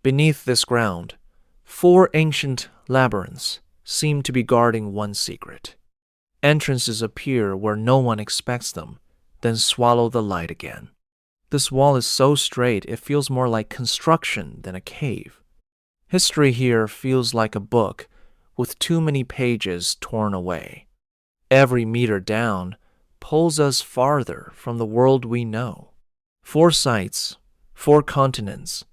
Beneath this ground, 4 ancient labyrinths seem to be guarding one secret. Entrances appear where no one expects them, then swallow the light again. This wall is so straight it feels more like construction than a cave. History here feels like a book with too many pages torn away. Every meter down pulls us farther from the world we know. 4 sites, 4 continents,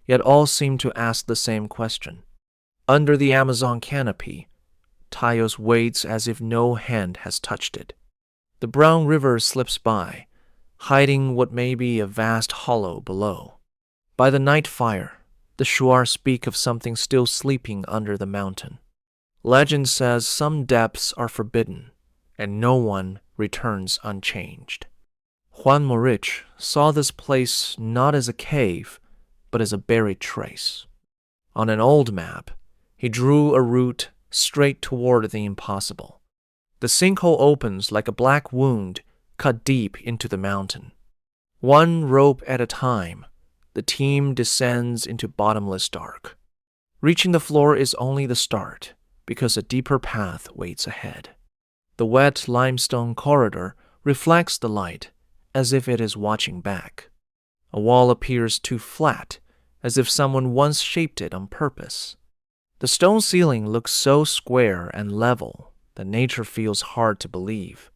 yet all seem to ask the same question. Under the Amazon canopy, Taos waits as if no hand has touched it. The brown river slips by, hiding what may be a vast hollow below. By the night fire, the Shuar speak of something still sleeping under the mountain. Legend says some depths are forbidden, and no one returns unchanged. Juan Morich saw this place not as a cave, but as a buried trace. On an old map, he drew a route straight toward the impossible. The sinkhole opens like a black wound cut deep into the mountain. One rope at a time, the team descends into bottomless dark. Reaching the floor is only the start, because a deeper path waits ahead. The wet limestone corridor reflects the light as if it is watching back. A wall appears too flat, as if someone once shaped it on purpose. The stone ceiling looks so square and level that nature feels hard to believe.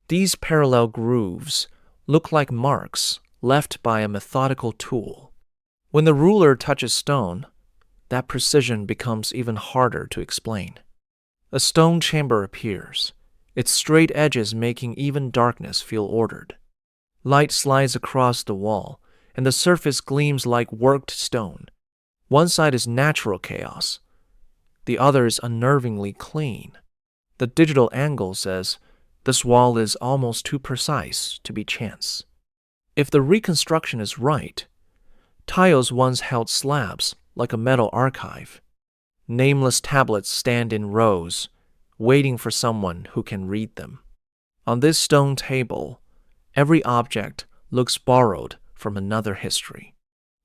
These parallel grooves look like marks left by a methodical tool. When the ruler touches stone, that precision becomes even harder to explain. A stone chamber appears, its straight edges making even darkness feel ordered. Light slides across the wall, and the surface gleams like worked stone. One side is natural chaos, the other is unnervingly clean. The digital angle says this wall is almost too precise to be chance. If the reconstruction is right, Taos once held slabs like a metal archive. Nameless tablets stand in rows, waiting for someone who can read them. On this stone table, every object looks borrowed from another history.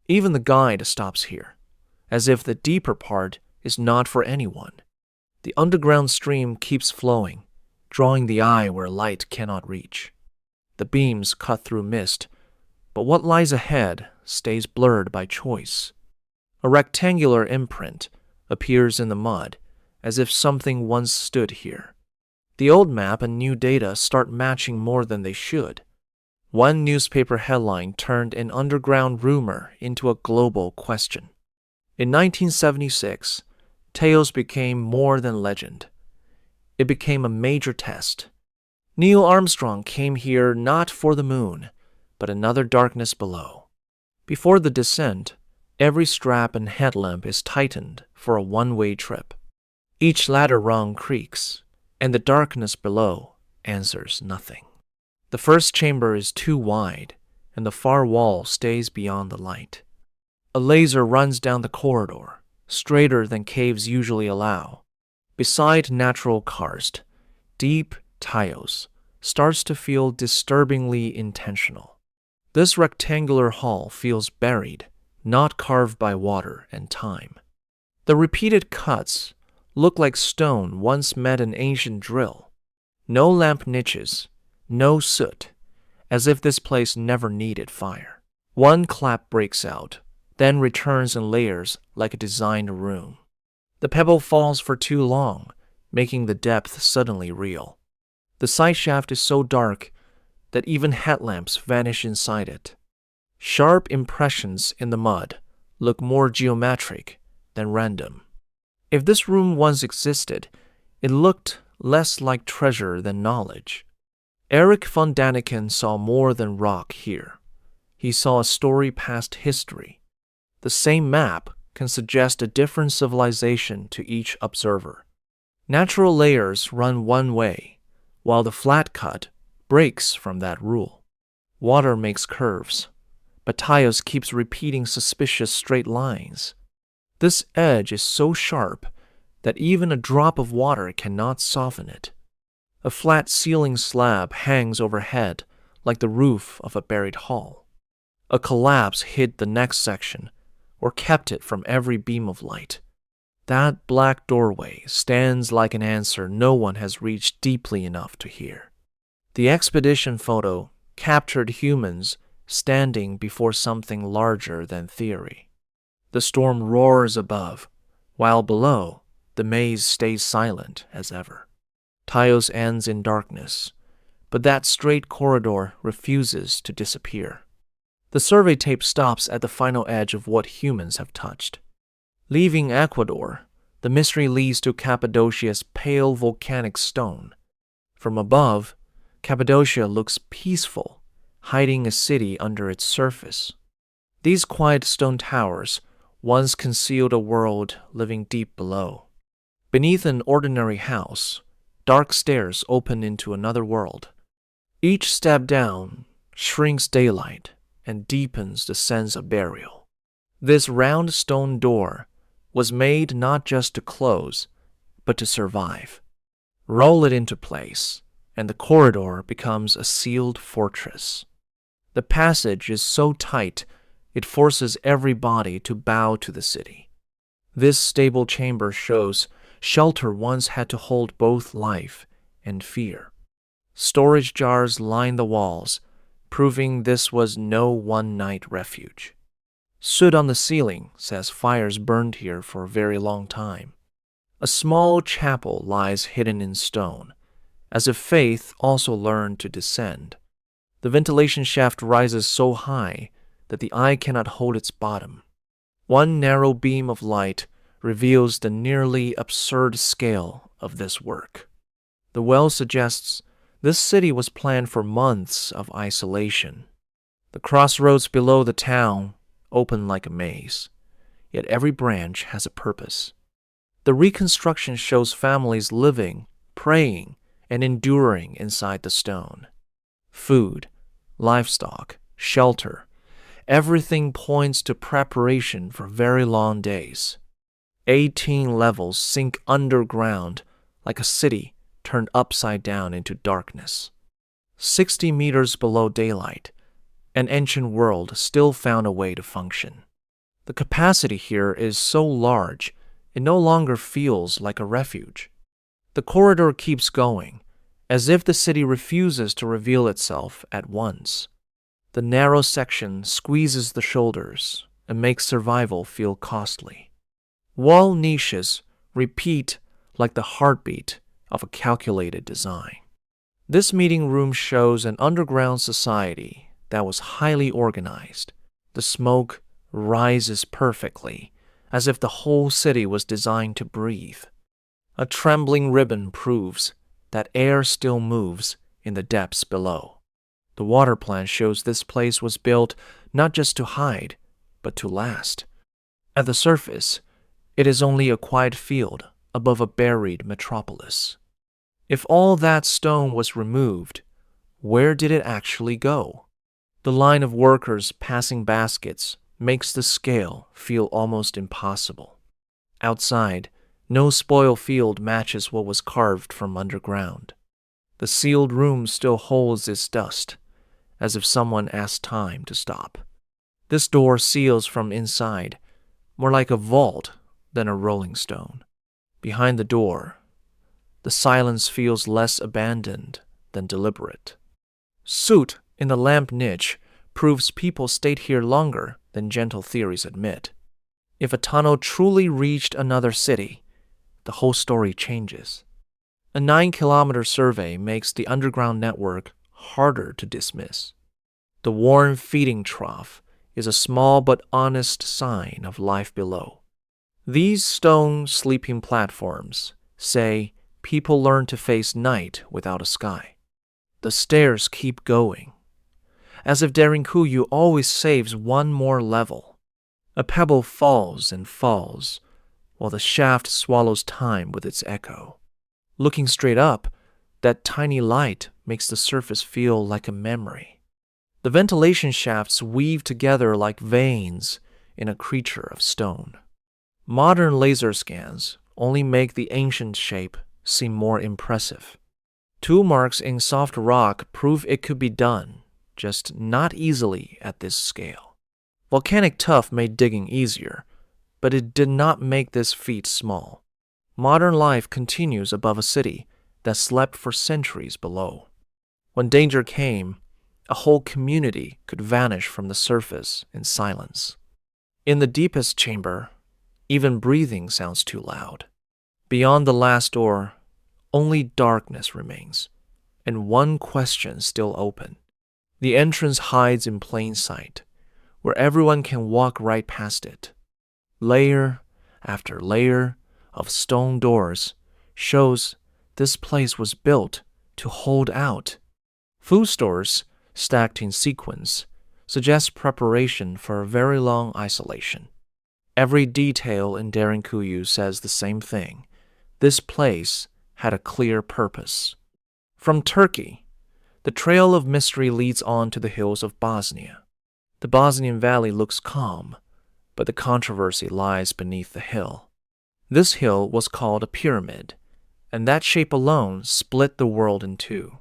Even the guide stops here, as if the deeper part is not for anyone. The underground stream keeps flowing, drawing the eye where light cannot reach. The beams cut through mist, but what lies ahead stays blurred by choice. A rectangular imprint appears in the mud, as if something once stood here. The old map and new data start matching more than they should. One newspaper headline turned an underground rumor into a global question. In 1976, Taos became more than legend. It became a major test. Neil Armstrong came here not for the moon, but another darkness below. Before the descent, every strap and headlamp is tightened for a one-way trip. Each ladder rung creaks, and the darkness below answers nothing. The first chamber is too wide, and the far wall stays beyond the light. A laser runs down the corridor, straighter than caves usually allow. Beside natural karst, deep Taos starts to feel disturbingly intentional. This rectangular hall feels buried, not carved by water and time. The repeated cuts look like stone once met an ancient drill. No lamp niches, no soot, as if this place never needed fire. One clap breaks out, then returns in layers like a designed room. The pebble falls for too long, making the depth suddenly real. The side shaft is so dark that even headlamps vanish inside it. Sharp impressions in the mud look more geometric than random. If this room once existed, it looked less like treasure than knowledge. Eric von Daniken saw more than rock here. He saw a story past history. The same map can suggest a different civilization to each observer. Natural layers run one way, while the flat cut breaks from that rule. Water makes curves, but Taos keeps repeating suspicious straight lines. This edge is so sharp that even a drop of water cannot soften it. A flat ceiling slab hangs overhead like the roof of a buried hall. A collapse hid the next section, or kept it from every beam of light. That black doorway stands like an answer no one has reached deeply enough to hear. The expedition photo captured humans standing before something larger than theory. The storm roars above, while below, the maze stays silent as ever. Taos ends in darkness, but that straight corridor refuses to disappear. The survey tape stops at the final edge of what humans have touched. Leaving Ecuador, the mystery leads to Cappadocia's pale volcanic stone. From above, Cappadocia looks peaceful, hiding a city under its surface. These quiet stone towers once concealed a world living deep below. Beneath an ordinary house, dark stairs open into another world. Each step down shrinks daylight and deepens the sense of burial. This round stone door was made not just to close, but to survive. Roll it into place, and the corridor becomes a sealed fortress. The passage is so tight, it forces every body to bow to the city. This stable chamber shows shelter once had to hold both life and fear. Storage jars line the walls, proving this was no one-night refuge. Soot on the ceiling says fires burned here for a very long time. A small chapel lies hidden in stone, as if faith also learned to descend. The ventilation shaft rises so high that the eye cannot hold its bottom. One narrow beam of light reveals the nearly absurd scale of this work. The well suggests this city was planned for months of isolation. The crossroads below the town open like a maze, yet every branch has a purpose. The reconstruction shows families living, praying, and enduring inside the stone. Food, livestock, shelter, everything points to preparation for very long days. 18 levels sink underground like a city turned upside down into darkness. 60 meters below daylight, an ancient world still found a way to function. The capacity here is so large, it no longer feels like a refuge. The corridor keeps going, as if the city refuses to reveal itself at once. The narrow section squeezes the shoulders and makes survival feel costly. Wall niches repeat like the heartbeat of a calculated design. This meeting room shows an underground society that was highly organized. The smoke rises perfectly, as if the whole city was designed to breathe. A trembling ribbon proves that air still moves in the depths below. The water plant shows this place was built not just to hide, but to last. At the surface, it is only a quiet field above a buried metropolis. If all that stone was removed, where did it actually go? The line of workers passing baskets makes the scale feel almost impossible. Outside, no spoil field matches what was carved from underground. The sealed room still holds its dust, as if someone asked time to stop. This door seals from inside, more like a vault than a rolling stone. Behind the door, the silence feels less abandoned than deliberate. Soot in the lamp niche proves people stayed here longer than gentle theories admit. If a tunnel truly reached another city, the whole story changes. A 9-kilometer survey makes the underground network harder to dismiss. The worn feeding trough is a small but honest sign of life below. These stone sleeping platforms say people learn to face night without a sky. The stairs keep going, as if Derinkuyu always saves one more level. A pebble falls and falls, while the shaft swallows time with its echo. Looking straight up, that tiny light makes the surface feel like a memory. The ventilation shafts weave together like veins in a creature of stone. Modern laser scans only make the ancient shape seem more impressive. Tool marks in soft rock prove it could be done, just not easily at this scale. Volcanic tuff made digging easier, but it did not make this feat small. Modern life continues above a city that slept for centuries below. When danger came, a whole community could vanish from the surface in silence. In the deepest chamber, even breathing sounds too loud. Beyond the last door, only darkness remains, and one question still open. The entrance hides in plain sight, where everyone can walk right past it. Layer after layer of stone doors shows this place was built to hold out. Food stores, stacked in sequence, suggest preparation for a very long isolation. Every detail in Derinkuyu says the same thing. This place had a clear purpose. From Turkey, the trail of mystery leads on to the hills of Bosnia. The Bosnian valley looks calm, but the controversy lies beneath the hill. This hill was called a pyramid, and that shape alone split the world in two.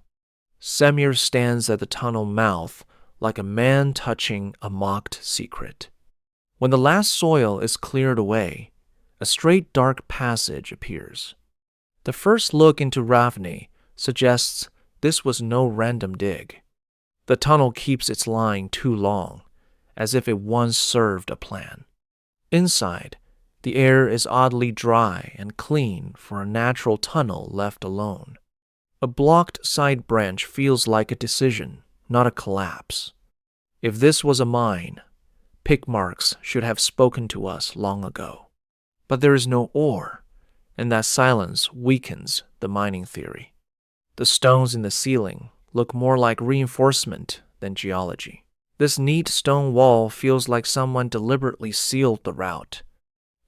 Semir stands at the tunnel mouth like a man touching a mocked secret. When the last soil is cleared away, a straight dark passage appears. The first look into Ravne suggests this was no random dig. The tunnel keeps its line too long, as if it once served a plan. Inside, the air is oddly dry and clean for a natural tunnel left alone. A blocked side branch feels like a decision, not a collapse. If this was a mine, pick marks should have spoken to us long ago. But there is no ore, and that silence weakens the mining theory. The stones in the ceiling look more like reinforcement than geology. This neat stone wall feels like someone deliberately sealed the route.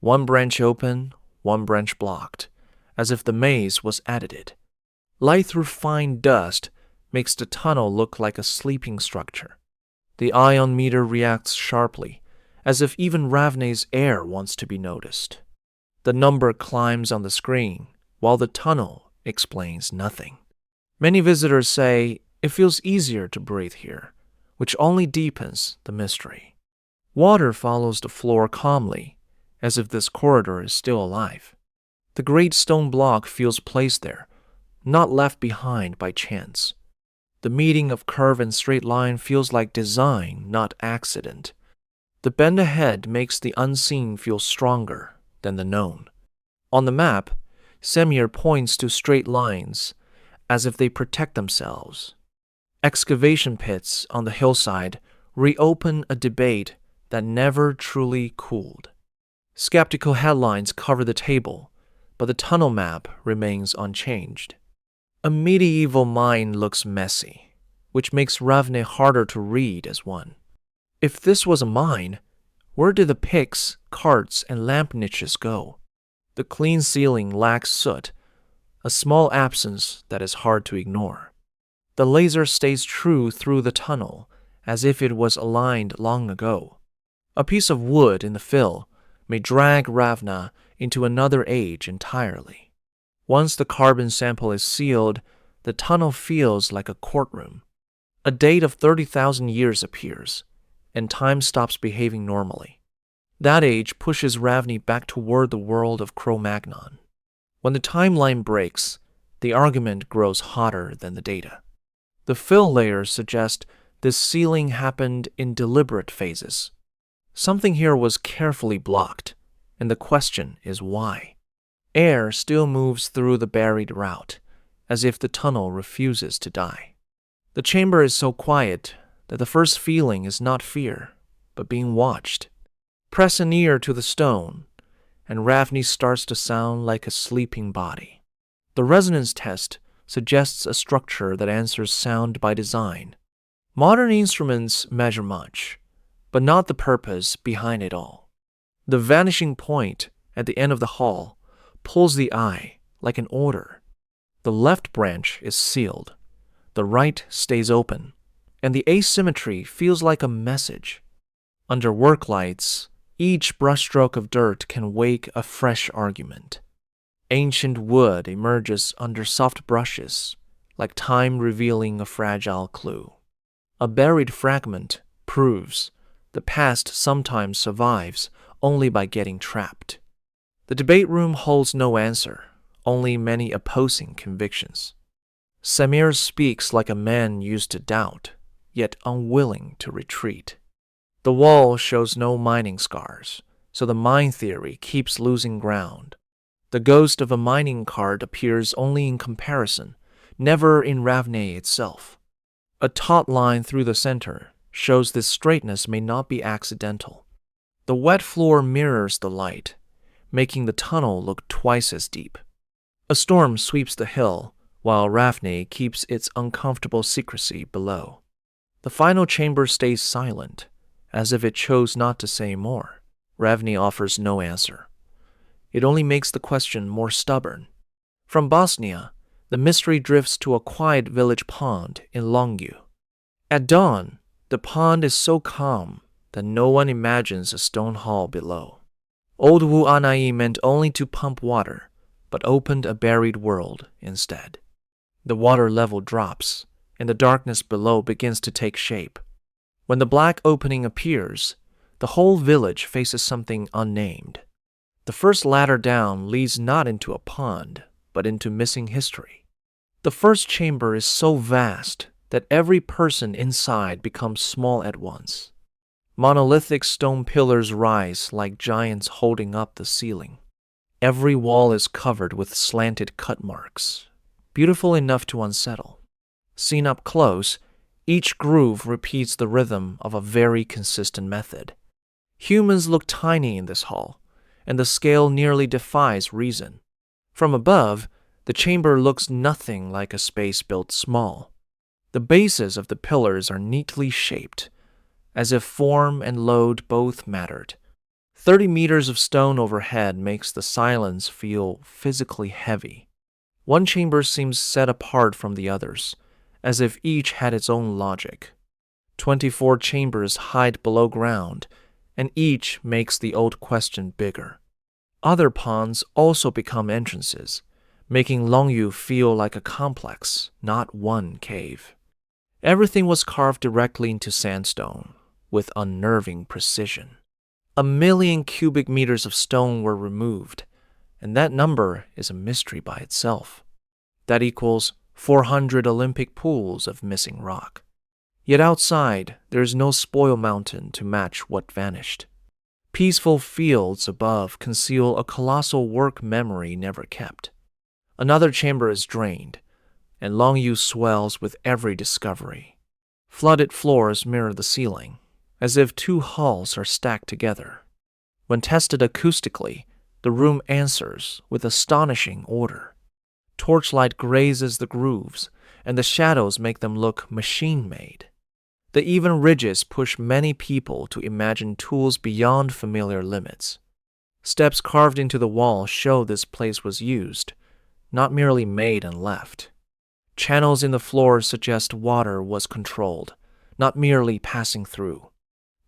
One branch open, one branch blocked, as if the maze was edited. Light through fine dust makes the tunnel look like a sleeping structure. The ion meter reacts sharply, as if even Ravne's air wants to be noticed. The number climbs on the screen, while the tunnel explains nothing. Many visitors say it feels easier to breathe here, which only deepens the mystery. Water follows the floor calmly, as if this corridor is still alive. The great stone block feels placed there, not left behind by chance. The meeting of curve and straight line feels like design, not accident. The bend ahead makes the unseen feel stronger than the known. On the map, Semir points to straight lines, as if they protect themselves. Excavation pits on the hillside reopen a debate that never truly cooled. Skeptical headlines cover the table, but the tunnel map remains unchanged. A medieval mine looks messy, which makes Ravne harder to read as one. If this was a mine, where did the picks, carts, and lamp niches go? The clean ceiling lacks soot, a small absence that is hard to ignore. The laser stays true through the tunnel, as if it was aligned long ago. A piece of wood in the fill may drag Ravne into another age entirely. Once the carbon sample is sealed, the tunnel feels like a courtroom. A date of 30,000 years appears, and time stops behaving normally. That age pushes Ravne back toward the world of Cro-Magnon. When the timeline breaks, the argument grows hotter than the data. The fill layers suggest this sealing happened in deliberate phases. Something here was carefully blocked, and the question is why. Air still moves through the buried route, as if the tunnel refuses to die. The chamber is so quiet that the first feeling is not fear, but being watched. Press an ear to the stone, and Ravne starts to sound like a sleeping body. The resonance test suggests a structure that answers sound by design. Modern instruments measure much, but not the purpose behind it all. The vanishing point at the end of the hall pulls the eye like an order. The left branch is sealed, the right stays open, and the asymmetry feels like a message. Under work lights, each brushstroke of dirt can wake a fresh argument. Ancient wood emerges under soft brushes, like time revealing a fragile clue. A buried fragment proves the The past sometimes survives only by getting trapped. The debate room holds no answer, only many opposing convictions. Samir speaks like a man used to doubt, yet unwilling to retreat. The wall shows no mining scars, so the mine theory keeps losing ground. The ghost of a mining cart appears only in comparison, never in Ravne itself. A taut line through the center shows this straightness may not be accidental. The wet floor mirrors the light, making the tunnel look twice as deep. A storm sweeps the hill, while Ravne keeps its uncomfortable secrecy below. The final chamber stays silent, as if it chose not to say more. Ravne offers no answer. It only makes the question more stubborn. From Bosnia, the mystery drifts to a quiet village pond in Longyou. At dawn, the pond is so calm that no one imagines a stone hall below. Old Wu Anai meant only to pump water, but opened a buried world instead. The water level drops, and the darkness below begins to take shape. When the black opening appears, the whole village faces something unnamed. The first ladder down leads not into a pond, but into missing history. The first chamber is so vast that every person inside becomes small at once. Monolithic stone pillars rise like giants holding up the ceiling. Every wall is covered with slanted cut marks, beautiful enough to unsettle. Seen up close, each groove repeats the rhythm of a very consistent method. Humans look tiny in this hall, and the scale nearly defies reason. From above, the chamber looks nothing like a space built small. The bases of the pillars are neatly shaped, as if form and load both mattered. 30 meters of stone overhead makes the silence feel physically heavy. One chamber seems set apart from the others, as if each had its own logic. 24 chambers hide below ground, and each makes the old question bigger. Other ponds also become entrances, making Longyou feel like a complex, not one cave. Everything was carved directly into sandstone, with unnerving precision. 1,000,000 cubic meters of stone were removed, and that number is a mystery by itself. That equals 400 Olympic pools of missing rock. Yet outside, there is no spoil mountain to match what vanished. Peaceful fields above conceal a colossal work memory never kept. Another chamber is drained, and Longyou swells with every discovery. Flooded floors mirror the ceiling, as if two halls are stacked together. When tested acoustically, the room answers with astonishing order. Torchlight grazes the grooves, and the shadows make them look machine-made. The even ridges push many people to imagine tools beyond familiar limits. Steps carved into the wall show this place was used, not merely made and left. Channels in the floor suggest water was controlled, not merely passing through.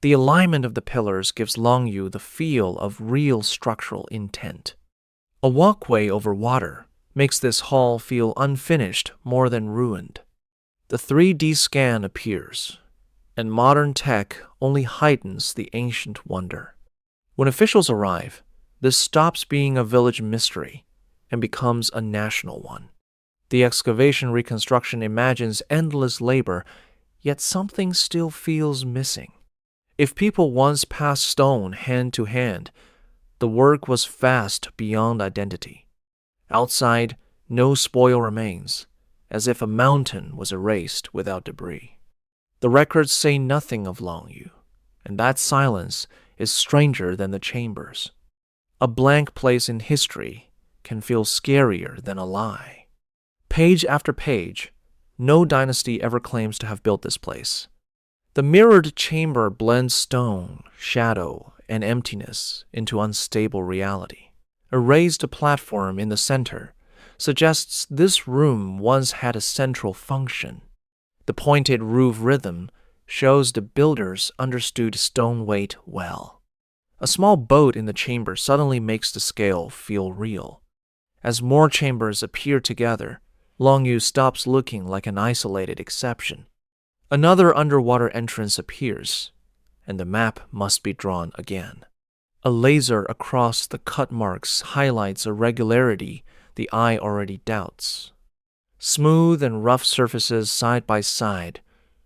The alignment of the pillars gives Longyou the feel of real structural intent. A walkway over water makes this hall feel unfinished more than ruined. The 3D scan appears, and modern tech only heightens the ancient wonder. When officials arrive, this stops being a village mystery and becomes a national one. The excavation reconstruction imagines endless labor, yet something still feels missing. If people once passed stone hand to hand, the work was vast beyond identity. Outside, no spoil remains, as if a mountain was erased without debris. The records say nothing of Longyou, and that silence is stranger than the chambers. A blank place in history can feel scarier than a lie. Page after page, no dynasty ever claims to have built this place. The mirrored chamber blends stone, shadow, and emptiness into unstable reality. A raised platform in the center suggests this room once had a central function. The pointed roof rhythm shows the builders understood stone weight well. A small boat in the chamber suddenly makes the scale feel real. As more chambers appear together, Longyou stops looking like an isolated exception. Another underwater entrance appears, and the map must be drawn again. A laser across the cut marks highlights a regularity the eye already doubts. Smooth and rough surfaces side by side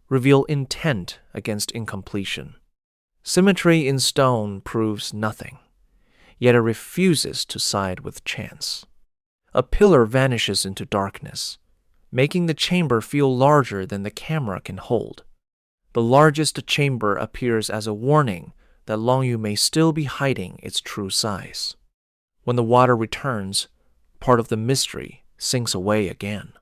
reveal intent against incompletion. Symmetry in stone proves nothing, yet it refuses to side with chance. A pillar vanishes into darkness, making the chamber feel larger than the camera can hold. The largest chamber appears as a warning that Longyou may still be hiding its true size. When the water returns, part of the mystery sinks away again.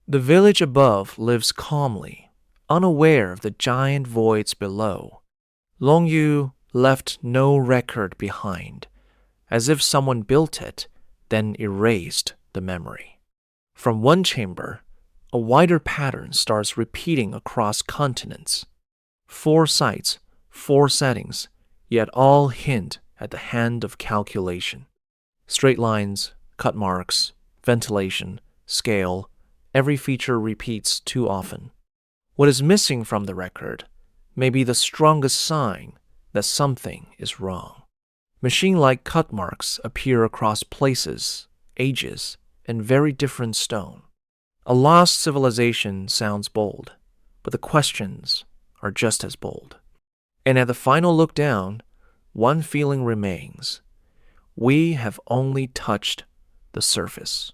The village above lives calmly, unaware of the giant voids below. Longyou left no record behind, as if someone built it, then erased the memory. From one chamber, a wider pattern starts repeating across continents. 4 sites, 4 settings, yet all hint at the hand of calculation. Straight lines, cut marks, ventilation, scale, every feature repeats too often. What is missing from the record may be the strongest sign that something is wrong. Machine-like cut marks appear across places, ages, and very different stone. A lost civilization sounds bold, but the questions are just as bold. And at the final look down, one feeling remains. We have only touched the surface.